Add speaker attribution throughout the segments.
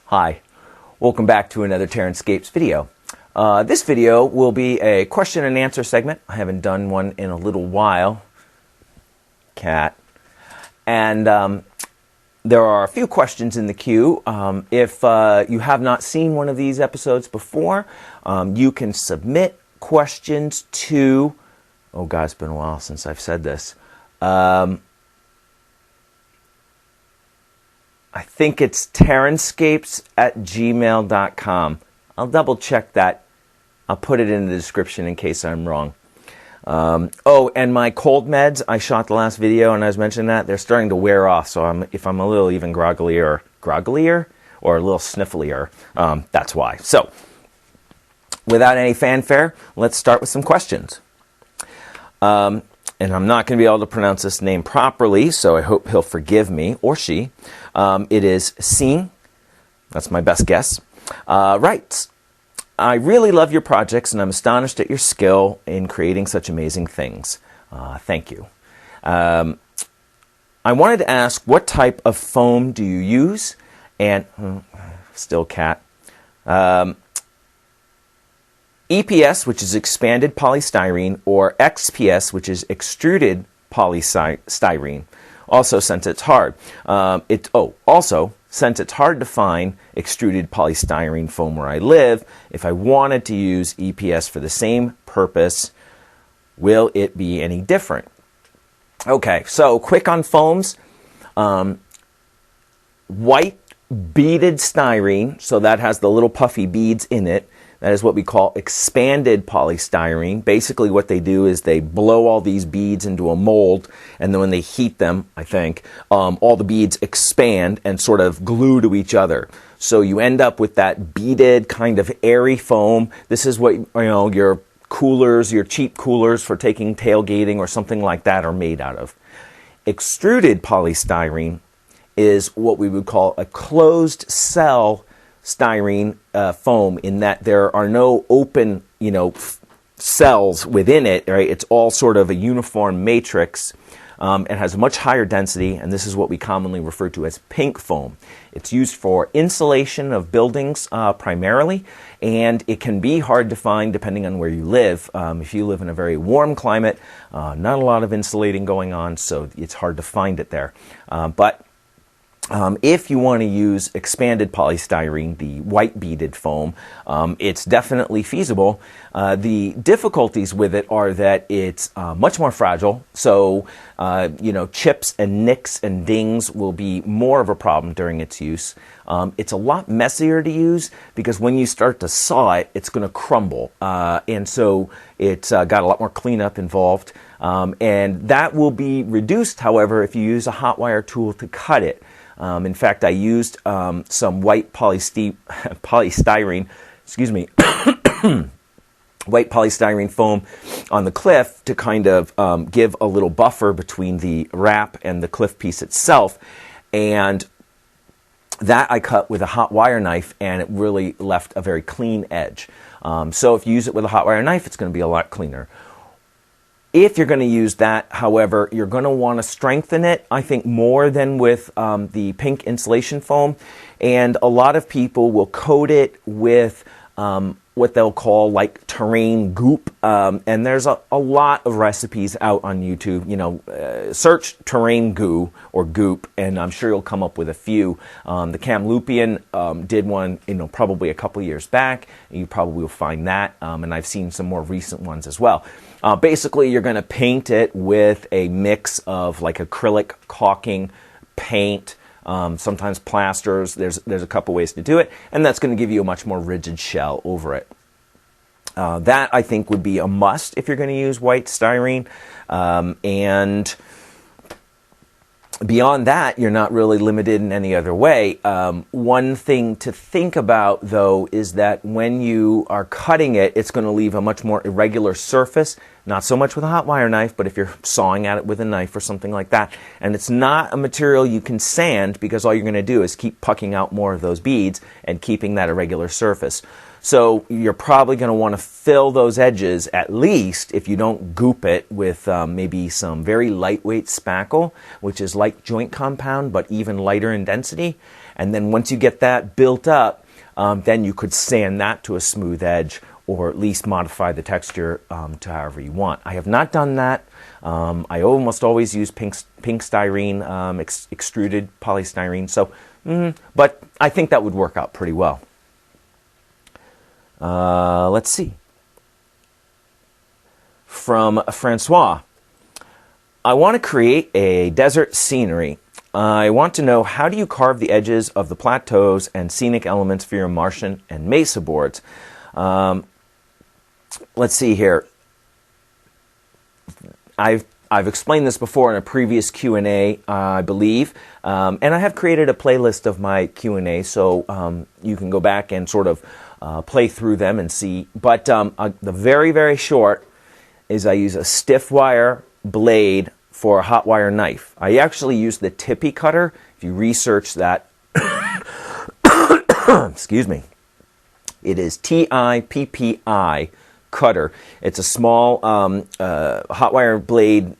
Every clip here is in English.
Speaker 1: Hi, welcome back to another TerranScapes video. This video will be a question and answer segment. I haven't done one in a little while. Cat. And there are a few questions in the queue. If you have not seen one of these episodes before, you can submit questions to... Oh God, it's been a while since I've said this. I think it's TerranScapes@gmail.com. I'll double check that. I'll put it in the description in case I'm wrong. Oh, and my cold meds, I shot the last video and I was mentioning that, they're starting to wear off. So if I'm a little even grogglier or a little snifflier, that's why. So, without any fanfare, let's start with some questions. And I'm not going to be able to pronounce this name properly, so I hope he'll forgive me, or she. It is Seen. That's my best guess. Writes, I really love your projects, and I'm astonished at your skill in creating such amazing things. Thank you. I wanted to ask, what type of foam do you use? And, still cat. EPS, which is expanded polystyrene, or XPS, which is extruded polystyrene. Also, since it's hard, since it's hard to find extruded polystyrene foam where I live, if I wanted to use EPS for the same purpose, will it be any different? Okay, so quick on foams. White beaded styrene, so that has the little puffy beads in it. That is what we call expanded polystyrene. Basically what they do is they blow all these beads into a mold, and then when they heat them, I think, all the beads expand and sort of glue to each other. So you end up with that beaded kind of airy foam. This is what, your coolers, your cheap coolers for taking tailgating or something like that are made out of. Extruded polystyrene is what we would call a closed cell styrene foam, in that there are no open, cells within it, right? It's all sort of a uniform matrix. It has a much higher density, and this is what we commonly refer to as pink foam. It's used for insulation of buildings primarily, and it can be hard to find depending on where you live. If you live in a very warm climate, not a lot of insulating going on, so it's hard to find it there. But if you want to use expanded polystyrene, the white beaded foam, it's definitely feasible. The difficulties with it are that it's much more fragile, so chips and nicks and dings will be more of a problem during its use. It's a lot messier to use because when you start to saw it, it's going to crumble, and so it's got a lot more cleanup involved, and that will be reduced, however, if you use a hot wire tool to cut it. In fact, I used some white polystyrene, white polystyrene foam on the cliff to kind of give a little buffer between the wrap and the cliff piece itself. And that I cut with a hot wire knife, and it really left a very clean edge. So if you use it with a hot wire knife, it's going to be a lot cleaner. If you're going to use that, however, you're going to want to strengthen it, I think, more than with the pink insulation foam. And a lot of people will coat it with what they'll call like terrain goop. And there's a lot of recipes out on YouTube. Search terrain goo or goop, and I'm sure you'll come up with a few. The Kamloopian did one, probably a couple years back. You probably will find that. And I've seen some more recent ones as well. Basically, you're going to paint it with a mix of like acrylic, caulking, paint, sometimes plasters. There's a couple ways to do it, and that's going to give you a much more rigid shell over it. That, I think, would be a must if you're going to use white styrene. And beyond that, you're not really limited in any other way. One thing to think about, though, is that when you are cutting it, it's going to leave a much more irregular surface Not so much with a hot wire knife, but if you're sawing at it with a knife or something like that. And it's not a material you can sand, because all you're going to do is keep pucking out more of those beads and keeping that irregular surface. So you're probably going to want to fill those edges, at least if you don't goop it, with maybe some very lightweight spackle, which is like joint compound but even lighter in density. And then once you get that built up, then you could sand that to a smooth edge, or at least modify the texture to however you want. I have not done that. I almost always use pink styrene, extruded polystyrene. So, but I think that would work out pretty well. Let's see. From Francois. I want to create a desert scenery. I want to know, how do you carve the edges of the plateaus and scenic elements for your Martian and mesa boards? Let's see here. I've explained this before in a previous Q&A, I believe, and I have created a playlist of my Q&A, so you can go back and sort of play through them and see. But the very, very short is I use a stiff wire blade for a hot wire knife. I actually use the tippy cutter. If you research that, excuse me, it is TIPPI cutter. It's a small hot wire blade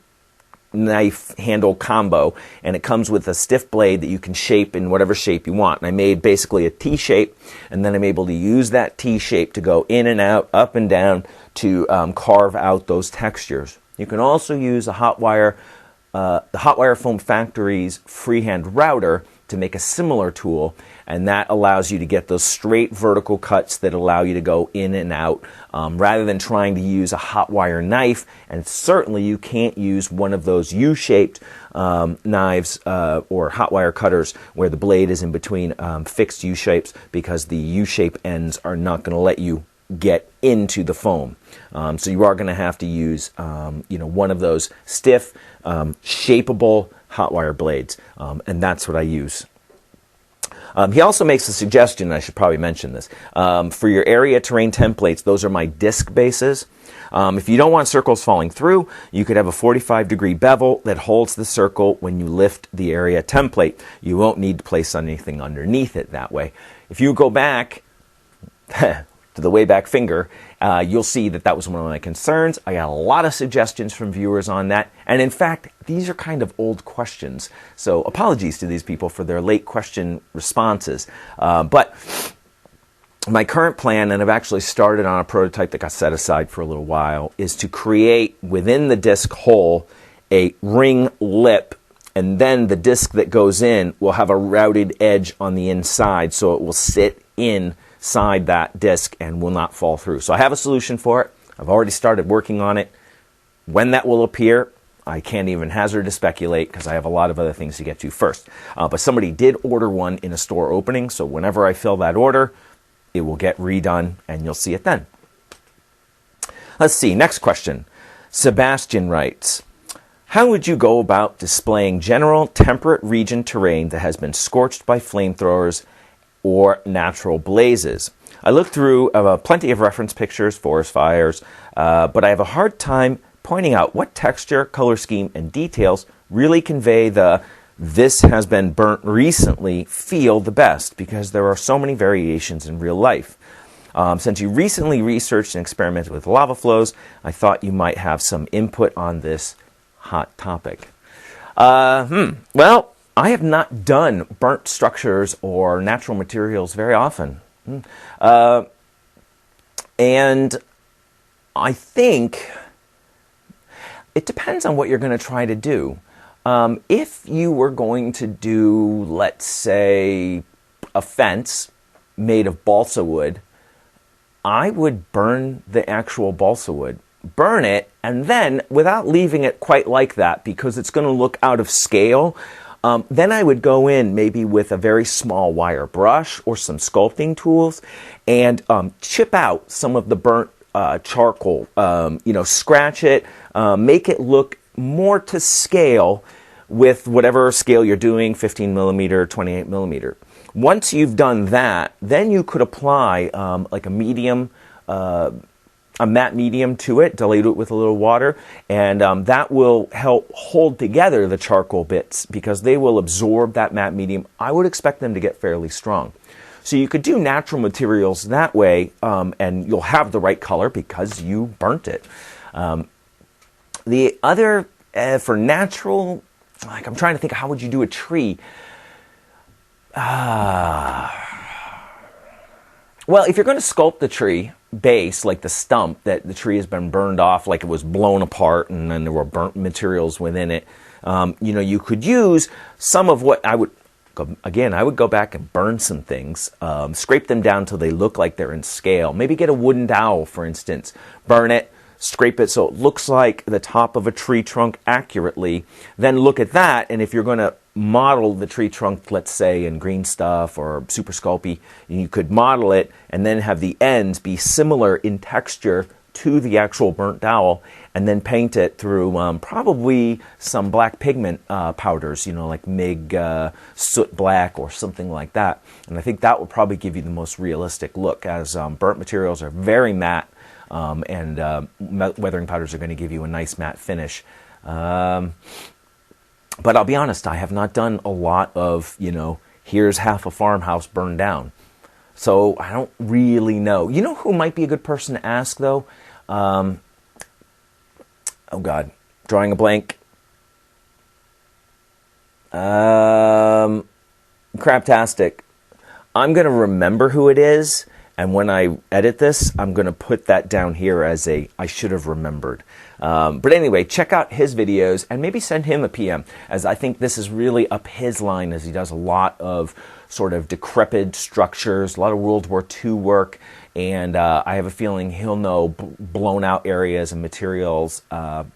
Speaker 1: knife handle combo, and it comes with a stiff blade that you can shape in whatever shape you want. And I made basically a T shape, and then I'm able to use that T shape to go in and out, up and down, to carve out those textures. You can also use a the Hot Wire Foam Factory's freehand router to make a similar tool, and that allows you to get those straight vertical cuts that allow you to go in and out, rather than trying to use a hot wire knife. And certainly you can't use one of those U-shaped knives or hot wire cutters where the blade is in between fixed U-shapes, because the U-shape ends are not going to let you get into the foam. So you are going to have to use one of those stiff, shapeable hot wire blades, and that's what I use. He also makes a suggestion, I should probably mention this, for your area terrain templates. Those are my disc bases. If you don't want circles falling through, you could have a 45-degree bevel that holds the circle when you lift the area template. You won't need to place anything underneath it that way. If you go back to the way back finger, you'll see that that was one of my concerns. I got a lot of suggestions from viewers on that. And in fact, these are kind of old questions. So apologies to these people for their late question responses. But my current plan, and I've actually started on a prototype that got set aside for a little while, is to create within the disc hole a ring lip, and then the disc that goes in will have a routed edge on the inside, so it will sit inside that disc and will not fall through. So I have a solution for it. I've already started working on it. When that will appear, I can't even hazard to speculate, because I have a lot of other things to get to first. But somebody did order one in a store opening, so whenever I fill that order, it will get redone, and you'll see it then. Let's see, next question. Sebastian writes, how would you go about displaying general temperate region terrain that has been scorched by flamethrowers or natural blazes? I looked through plenty of reference pictures, forest fires, but I have a hard time pointing out what texture, color scheme, and details really convey the "this has been burnt recently" feel the best, because there are so many variations in real life. Since you recently researched and experimented with lava flows, I thought you might have some input on this hot topic. Well, I have not done burnt structures or natural materials very often. And I think it depends on what you're going to try to do. If you were going to do, let's say, a fence made of balsa wood, I would burn the actual balsa wood. Burn it, and then, without leaving it quite like that, because it's going to look out of scale, then I would go in maybe with a very small wire brush or some sculpting tools and chip out some of the burnt charcoal. Scratch it, make it look more to scale with whatever scale you're doing, 15 millimeter, 28 millimeter. Once you've done that, then you could apply like a medium a matte medium to it, dilute it with a little water, and that will help hold together the charcoal bits because they will absorb that matte medium. I would expect them to get fairly strong. So you could do natural materials that way, and you'll have the right color because you burnt it. The other, for natural, like I'm trying to think, how would you do a tree? Well, if you're going to sculpt the tree base, like the stump, that the tree has been burned off, like it was blown apart and then there were burnt materials within it, you could use some of what I would, again, I would go back and burn some things, scrape them down till they look like they're in scale. Maybe get a wooden dowel, for instance, burn it, scrape it so it looks like the top of a tree trunk accurately. Then look at that, and if you're going to model the tree trunk, let's say in green stuff or super sculpey, you could model it and then have the ends be similar in texture to the actual burnt dowel, and then paint it through probably some black pigment powders, like MIG soot black or something like that. And I think that will probably give you the most realistic look, as burnt materials are very matte, and weathering powders are going to give you a nice matte finish. But I'll be honest, I have not done a lot of, here's half a farmhouse burned down. So I don't really know. You know who might be a good person to ask, though? Oh, God. Drawing a blank. Craptastic. I'm going to remember who it is, and when I edit this, I'm going to put that down here as I should have remembered. But anyway, check out his videos and maybe send him a PM, as I think this is really up his line, as he does a lot of sort of decrepit structures, a lot of World War II work, and I have a feeling he'll know blown out areas and materials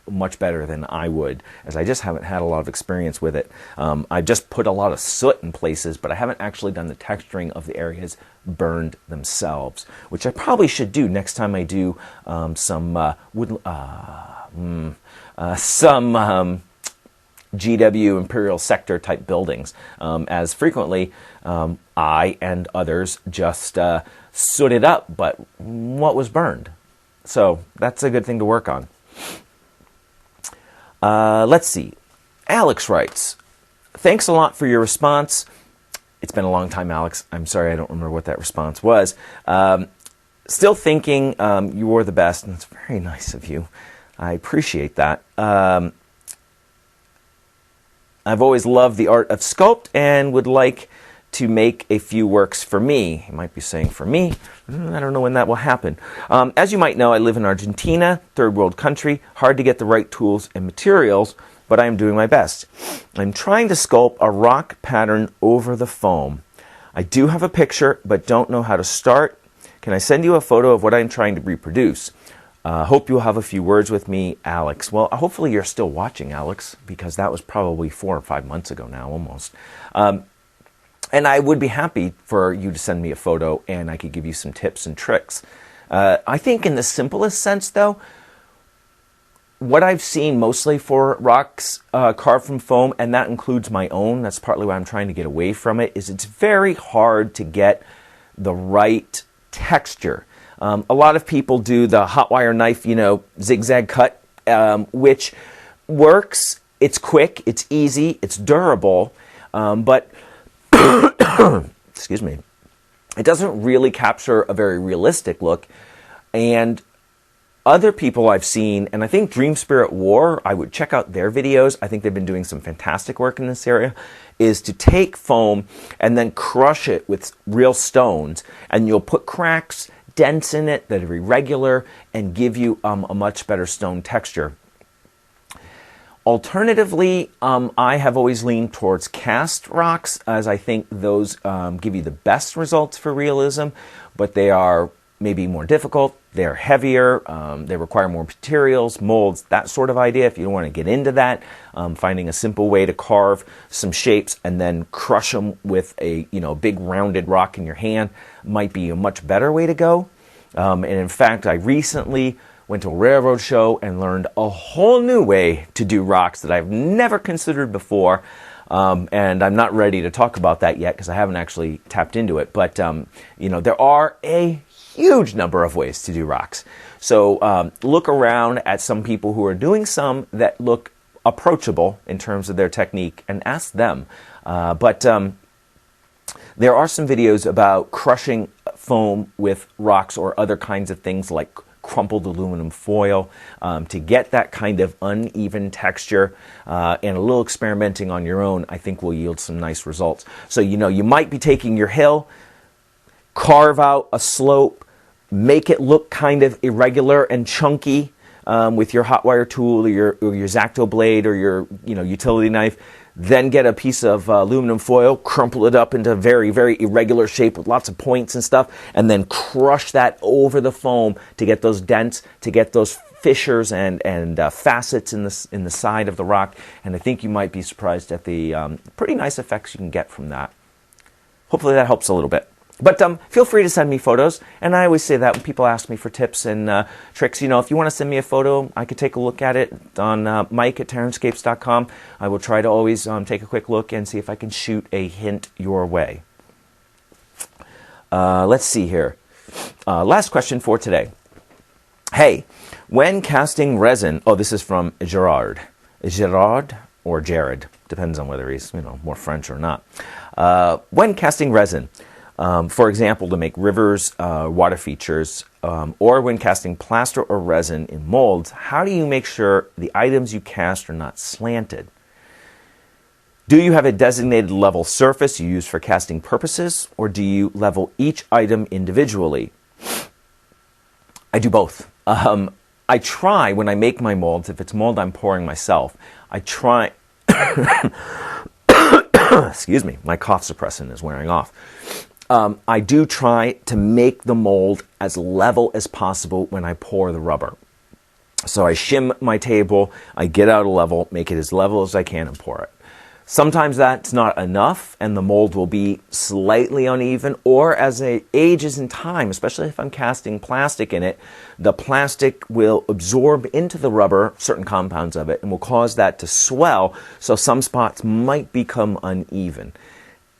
Speaker 1: much better than I would, as I just haven't had a lot of experience with it. I've just put a lot of soot in places, but I haven't actually done the texturing of the areas burned themselves, which I probably should do next time I do some GW Imperial Sector type buildings, as frequently I and others just soot it up, but what was burned? So that's a good thing to work on. Let's see. Alex writes, thanks a lot for your response. It's been a long time, Alex. I'm sorry I don't remember what that response was. Still thinking you were the best, and it's very nice of you. I appreciate that. I've always loved the art of sculpt and would like to make a few works for me. You might be saying for me. I don't know when that will happen. As you might know, I live in Argentina, third world country. Hard to get the right tools and materials, but I am doing my best. I'm trying to sculpt a rock pattern over the foam. I do have a picture, but don't know how to start. Can I send you a photo of what I'm trying to reproduce? Hope you'll have a few words with me, Alex. Well, hopefully you're still watching, Alex, because that was probably 4 or 5 months ago now, almost. And I would be happy for you to send me a photo, and I could give you some tips and tricks. I think in the simplest sense, though, what I've seen mostly for rocks carved from foam, and that includes my own, that's partly why I'm trying to get away from it, is it's very hard to get the right texture. A lot of people do the hot wire knife, zigzag cut, which works. It's quick, it's easy, it's durable, but excuse me, it doesn't really capture a very realistic look. And other people I've seen, and I think Dream Spirit War, I would check out their videos. I think they've been doing some fantastic work in this area, is to take foam and then crush it with real stones, and you'll put cracks, dents in it that are irregular, and give you a much better stone texture. Alternatively, I have always leaned towards cast rocks, as I think those give you the best results for realism, but they are maybe more difficult, they're heavier, they require more materials, molds, that sort of idea. If you don't want to get into that, finding a simple way to carve some shapes and then crush them with a big rounded rock in your hand might be a much better way to go. And in fact, I recently went to a railroad show and learned a whole new way to do rocks that I've never considered before. And I'm not ready to talk about that yet because I haven't actually tapped into it. But, there are a huge number of ways to do rocks. So look around at some people who are doing some that look approachable in terms of their technique and ask them. But there are some videos about crushing foam with rocks or other kinds of things like crumpled aluminum foil to get that kind of uneven texture, and a little experimenting on your own I think will yield some nice results. So you might be taking your hill, carve out a slope, make it look kind of irregular and chunky with your hot wire tool or your X-Acto blade or your utility knife. Then get a piece of aluminum foil, crumple it up into a very, very irregular shape with lots of points and stuff, and then crush that over the foam to get those dents, to get those fissures and facets in the side of the rock. And I think you might be surprised at the pretty nice effects you can get from that. Hopefully that helps a little bit. But feel free to send me photos, and I always say that when people ask me for tips and tricks. If you want to send me a photo, I could take a look at it on Mike@TerranScapes.com. I will try to always take a quick look and see if I can shoot a hint your way. Let's see here. Last question for today. Hey, when casting resin, this is from Gerard or Jared, depends on whether he's more French or not. When casting resin, for example, to make rivers, water features, or when casting plaster or resin in molds, how do you make sure the items you cast are not slanted? Do you have a designated level surface you use for casting purposes, or do you level each item individually? I do both. I try when I make my molds, if it's mold I'm pouring myself, I try... Excuse me, my cough suppressant is wearing off. I do try to make the mold as level as possible when I pour the rubber. So I shim my table, I get out a level, make it as level as I can and pour it. Sometimes that's not enough and the mold will be slightly uneven, or as it ages in time, especially if I'm casting plastic in it, the plastic will absorb into the rubber certain compounds of it and will cause that to swell, so some spots might become uneven.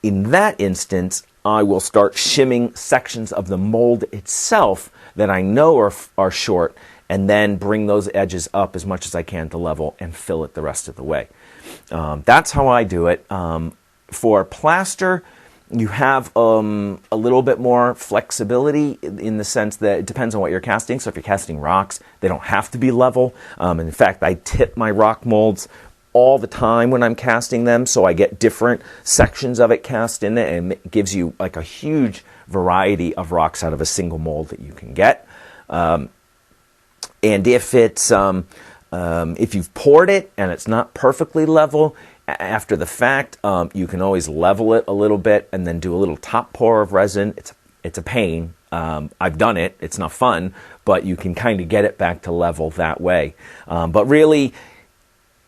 Speaker 1: In that instance, I will start shimming sections of the mold itself that I know are short, and then bring those edges up as much as I can to level and fill it the rest of the way. That's how I do it. For plaster, you have a little bit more flexibility in the sense that it depends on what you're casting. So if you're casting rocks, they don't have to be level. In fact, I tip my rock molds all the time when I'm casting them, so I get different sections of it cast in it, and it gives you like a huge variety of rocks out of a single mold that you can get. And if it's if you've poured it and it's not perfectly level after the fact, you can always level it a little bit and then do a little top pour of resin. It's a pain. I've done it. It's not fun, but you can kind of get it back to level that way. But really,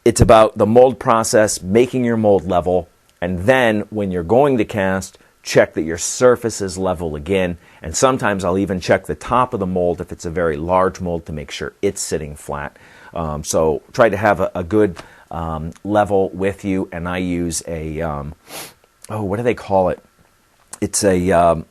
Speaker 1: it's about the mold process, making your mold level, and then when you're going to cast, check that your surface is level again. And sometimes I'll even check the top of the mold if it's a very large mold to make sure it's sitting flat. So try to have a good level with you. And I use a, what do they call it? It's a,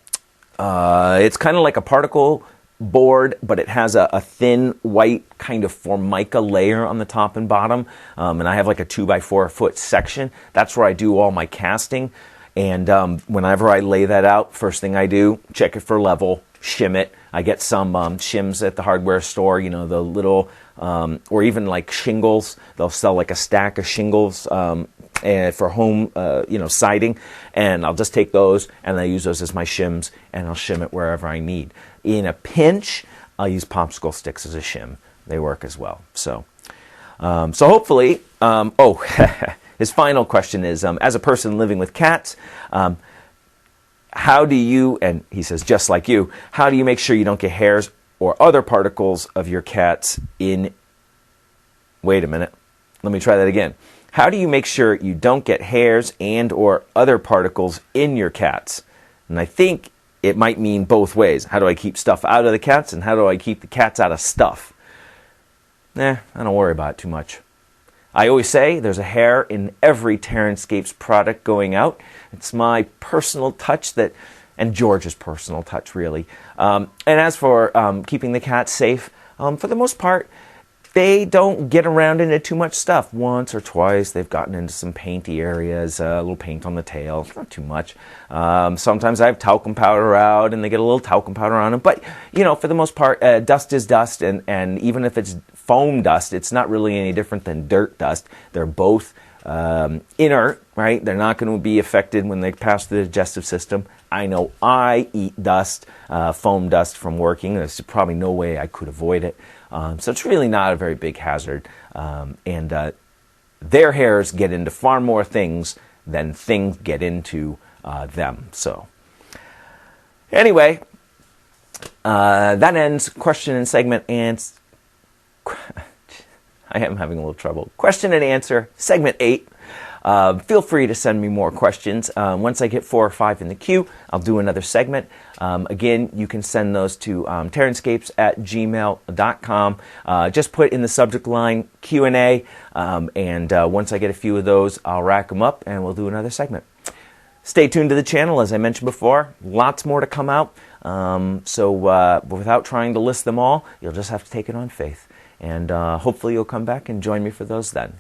Speaker 1: it's kind of like a particle board, but it has a thin white kind of formica layer on the top and bottom, and I have like a 2x4 foot section. That's where I do all my casting, and whenever I lay that out, first thing I do, check it for level, shim it. I get some shims at the hardware store, the little, or even like shingles. They'll sell like a stack of shingles for home, siding, and I'll just take those and I use those as my shims, and I'll shim it wherever I need. In a pinch, I'll use popsicle sticks as a shim. They work as well. So hopefully, his final question is, as a person living with cats, how do you, and he says just like you, how do you make sure you don't get hairs or other particles of your cats in, wait a minute, let me try that again. How do you make sure you don't get hairs and or other particles in your cats? And I think it might mean both ways. How do I keep stuff out of the cats, and how do I keep the cats out of stuff? I don't worry about it too much. I always say there's a hair in every TerranScapes product going out. It's my personal touch that and George's personal touch, really. And as for keeping the cats safe, for the most part, they don't get around into too much stuff. Once or twice, they've gotten into some painty areas, a little paint on the tail, not too much. Sometimes I have talcum powder out, and they get a little talcum powder on them. But, you know, for the most part, dust is dust, and even if it's foam dust, it's not really any different than dirt dust. They're both inert, right? They're not going to be affected when they pass through the digestive system. I know I eat dust, foam dust from working. There's probably no way I could avoid it. So it's really not a very big hazard. And their hairs get into far more things than things get into them. So anyway, that ends question and segment and I am having a little trouble. Question and answer, segment 8. Feel free to send me more questions. Once I get 4 or 5 in the queue, I'll do another segment. Again, you can send those to TerranScapes@gmail.com. Just put in the subject line Q&A, and once I get a few of those, I'll rack them up and we'll do another segment. Stay tuned to the channel, as I mentioned before. Lots more to come out. So without trying to list them all, you'll just have to take it on faith. And hopefully you'll come back and join me for those then.